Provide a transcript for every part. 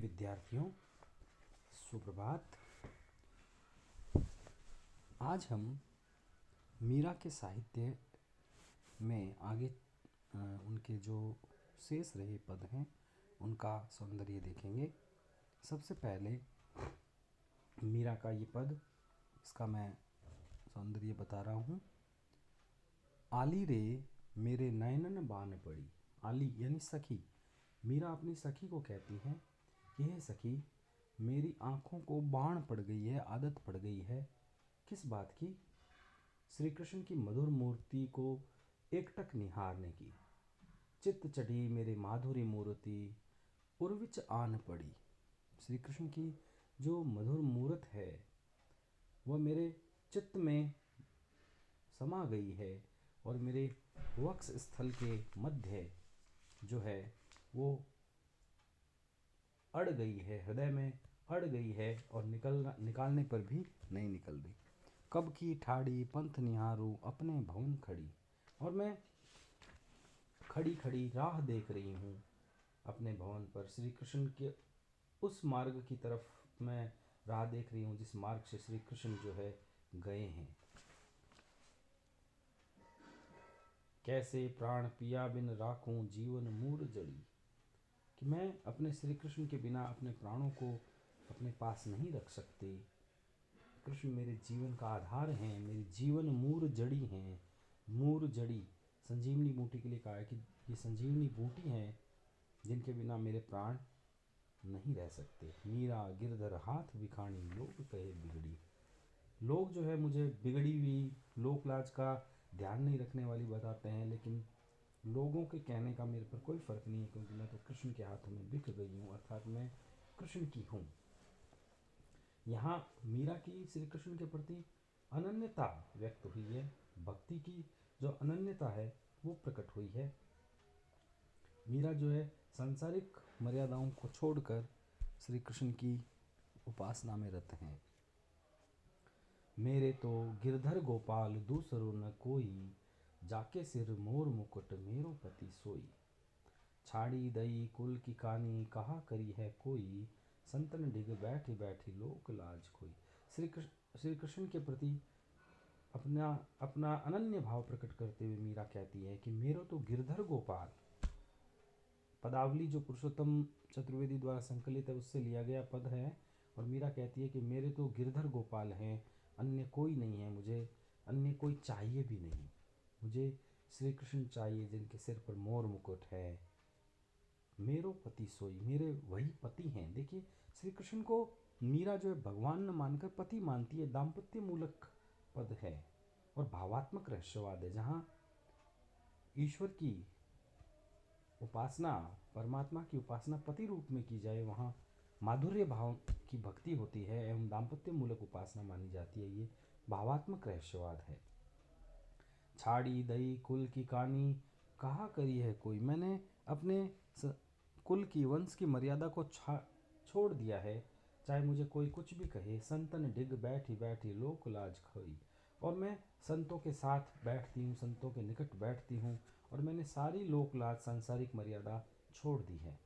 विद्यार्थियों, सुप्रभात। आज हम मीरा के साहित्य में आगे उनके जो शेष रहे पद हैं उनका सौंदर्य देखेंगे। सबसे पहले मीरा का ये पद, इसका मैं सौंदर्य बता रहा हूँ। आली रे मेरे नयनन बान पड़ी। आली यानी सखी। मीरा अपनी सखी को कहती है कि हे सखी, मेरी आँखों को बाण पड़ गई है, आदत पड़ गई है। किस बात की? श्री कृष्ण की मधुर मूर्ति को एकटक निहारने की। चित्त चढ़ी मेरे माधुरी मूर्ति उर्विच आन पड़ी। श्री कृष्ण की जो मधुर मूर्त है वह मेरे चित्त में समा गई है और मेरे वक्ष स्थल के मध्य जो है वो अड़ गई है, हृदय में अड़ गई है और निकालने पर भी नहीं निकल रही। कब की ठाड़ी पंथ निहारूं अपने भवन खड़ी। और मैं खड़ी खड़ी राह देख रही हूँ अपने भवन पर। श्री कृष्ण के उस मार्ग की तरफ मैं राह देख रही हूँ जिस मार्ग से श्री कृष्ण जो है गए हैं। कैसे प्राण पिया बिन राखूं जीवन मूर जड़ी। कि मैं अपने श्री कृष्ण के बिना अपने प्राणों को अपने पास नहीं रख सकती। कृष्ण मेरे जीवन का आधार हैं, मेरे जीवन मूर जड़ी हैं। मूर जड़ी संजीवनी बूटी के लिए कहा है कि ये संजीवनी बूटी हैं जिनके बिना मेरे प्राण नहीं रह सकते। मीरा गिरधर हाथ बिखाणी लोग कहे बिगड़ी। लोग जो है मुझे बिगड़ी हुई, लोक लाज का ध्यान नहीं रखने वाली बताते हैं, लेकिन लोगों के कहने का मेरे पर कोई फ़र्क नहीं है, क्योंकि मैं तो कृष्ण के हाथों में बिक गई हूँ, अर्थात मैं कृष्ण की हूँ। यहाँ मीरा की श्री कृष्ण के प्रति अनन्यता व्यक्त हुई है। भक्ति की जो अनन्यता है वो प्रकट हुई है। मीरा जो है सांसारिक मर्यादाओं को छोड़कर श्री कृष्ण की उपासना में रत हैं। मेरे तो गिरधर गोपाल दूसरो न कोई, जाके सिर मोर मुकुट मेरो पति सोई। छाड़ी दई कुल की कानी कहा करी है कोई, संतन डिग बैठी बैठी लोक लाज खोई। श्री कृष्ण के प्रति अपना अपना अनन्य भाव प्रकट करते हुए मीरा कहती है कि मेरो तो गिरधर गोपाल, पदावली जो पुरुषोत्तम चतुर्वेदी द्वारा संकलित है उससे लिया गया पद है। और मीरा कहती है कि मेरे तो गिरधर गोपाल हैं, अन्य कोई नहीं है, मुझे अन्य कोई चाहिए भी नहीं। मुझे श्री कृष्ण चाहिए जिनके सिर पर मोर मुकुट है। मेरो पति सोई, मेरे वही पति हैं। देखिए, श्री कृष्ण को मीरा जो है भगवान न मानकर पति मानती है। दाम्पत्य मूलक पद है और भावात्मक रहस्यवाद है। जहाँ ईश्वर की उपासना, परमात्मा की उपासना पति रूप में की जाए, वहाँ माधुर्य भाव की भक्ति होती है एवं दाम्पत्य मूलक उपासना मानी जाती है। ये भावात्मक रहस्यवाद है। छाड़ी दई कुल की कानी कहा करी है कोई। मैंने अपने कुल की, वंश की मर्यादा को छोड़ दिया है, चाहे मुझे कोई कुछ भी कहे। संतन डिग बैठी बैठी लोक लाज खोई। और मैं संतों के साथ बैठती हूँ, संतों के निकट बैठती हूँ और मैंने सारी लोक लाज, सांसारिक मर्यादा छोड़ दी है।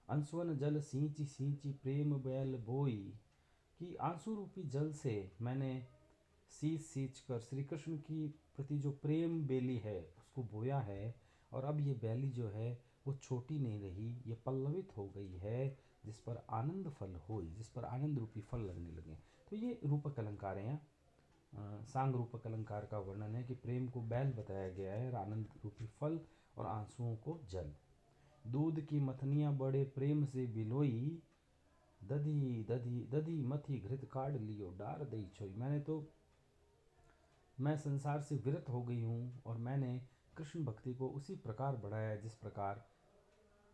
अंसुवन जल सींची सींची प्रेम बैल बोई। कि आंसू रूपी जल से मैंने सींच कर श्री कृष्ण की प्रति जो प्रेम बेली है उसको बोया है। और अब ये बैली जो है वो छोटी नहीं रही, ये पल्लवित हो गई है, जिस पर आनंद फल होई, जिस पर आनंद रूपी फल लगने लगे। तो ये रूपक अलंकार है। सांग रूपक अलंकार का वर्णन है कि प्रेम को बैल बताया गया है और आनंद रूपी फल और आंसुओं को जल। दूध की मथनियाँ बड़े प्रेम से बिलोई, दधी दधी दधी मथी घृत काढ़ लियो डार दई छोई। मैं संसार से विरत हो गई हूँ और मैंने कृष्ण भक्ति को उसी प्रकार बढ़ाया जिस प्रकार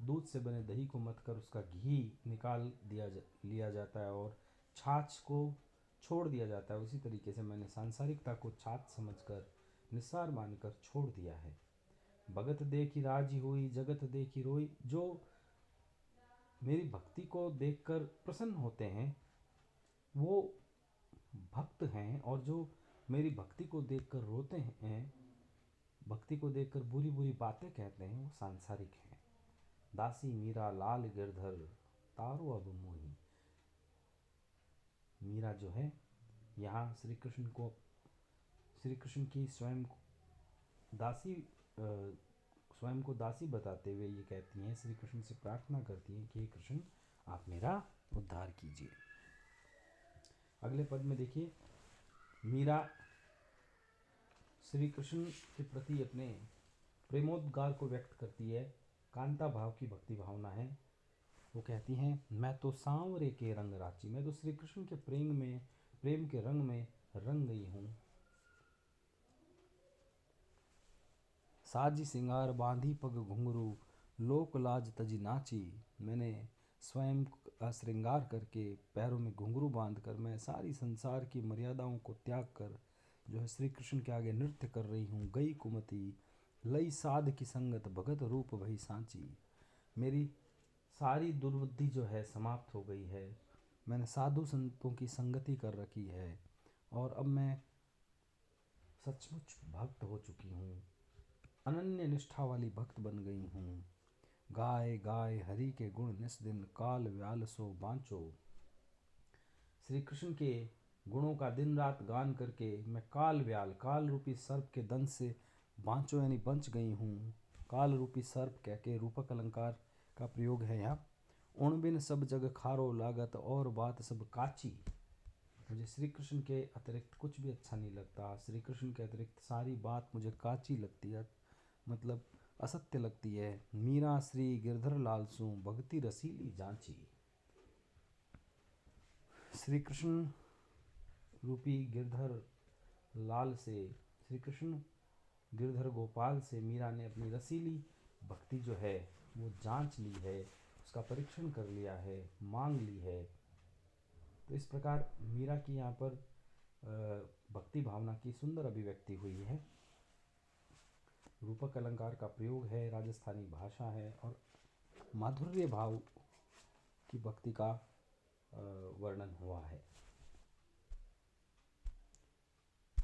दूध से बने दही को मथ कर उसका घी निकाल लिया जाता है और छाछ को छोड़ दिया जाता है। उसी तरीके से मैंने सांसारिकता को छाछ समझकर, निस्सार मानकर छोड़ दिया है। भगत देखी राजी हुई, जगत देखी रोई। जो मेरी भक्ति को देखकर प्रसन्न होते हैं वो भक्त हैं, और जो मेरी भक्ति को देखकर रोते हैं, भक्ति को देखकर बुरी बुरी बातें कहते हैं, वो सांसारिक हैं। दासी मीरा लाल गिरधर तारो अब मोही। मीरा जो है यहाँ श्री कृष्ण की दासी स्वयं को दासी बताते हुए ये कहती हैं, श्री कृष्ण से प्रार्थना करती हैं कि हे कृष्ण आप मेरा उद्धार कीजिए। अगले पद में देखिए, मीरा श्री कृष्ण के प्रति अपने प्रेमोद्गार को व्यक्त करती है। कांता भाव की भक्ति भावना है। वो कहती हैं, मैं तो सांवरे के रंग राची, मैं तो श्री कृष्ण के प्रेम के रंग में रंग गई हूँ। साजी सिंगार बांधी पग घुंघरू, लोक लाज तजी नाची। मैंने स्वयं का श्रृंगार करके पैरों में घुंघरू बांधकर मैं सारी संसार की मर्यादाओं को त्याग कर जो है श्री कृष्ण के आगे नृत्य कर रही हूँ। गई कुमति लई साध की संगत भगत रूप भई सांची। मेरी सारी दुर्बुद्धि जो है समाप्त हो गई है। मैंने साधु संतों की संगति कर रखी है और अब मैं सचमुच भक्त हो चुकी हूँ, अनन्य निष्ठा वाली भक्त बन गई हूँ। गाय गाय हरि के गुण निस दिन, काल व्याल सो बाँचो। श्री कृष्ण के गुणों का दिन रात गान करके मैं काल रूपी सर्प के दंश से बाँचो यानी बच गई हूँ। काल रूपी सर्प कह के रूपक अलंकार का प्रयोग है यहाँ। उण बिन सब जग खारो लागत, और बात सब काची। मुझे श्री कृष्ण के अतिरिक्त कुछ भी अच्छा नहीं लगता। श्री कृष्ण के अतिरिक्त सारी बात मुझे काची लगती है, मतलब असत्य लगती है। मीरा श्री गिरधर लाल सू, भक्ति रसीली जांची। श्री कृष्ण रूपी गिरधर लाल से, श्री कृष्ण गिरधर गोपाल से मीरा ने अपनी रसीली भक्ति जो है वो जांच ली है, उसका परीक्षण कर लिया है, मांग ली है। तो इस प्रकार मीरा की यहाँ पर भक्ति भावना की सुंदर अभिव्यक्ति हुई है। रूपक अलंकार का प्रयोग है, राजस्थानी भाषा है और माधुर्य भाव की भक्ति का वर्णन हुआ है।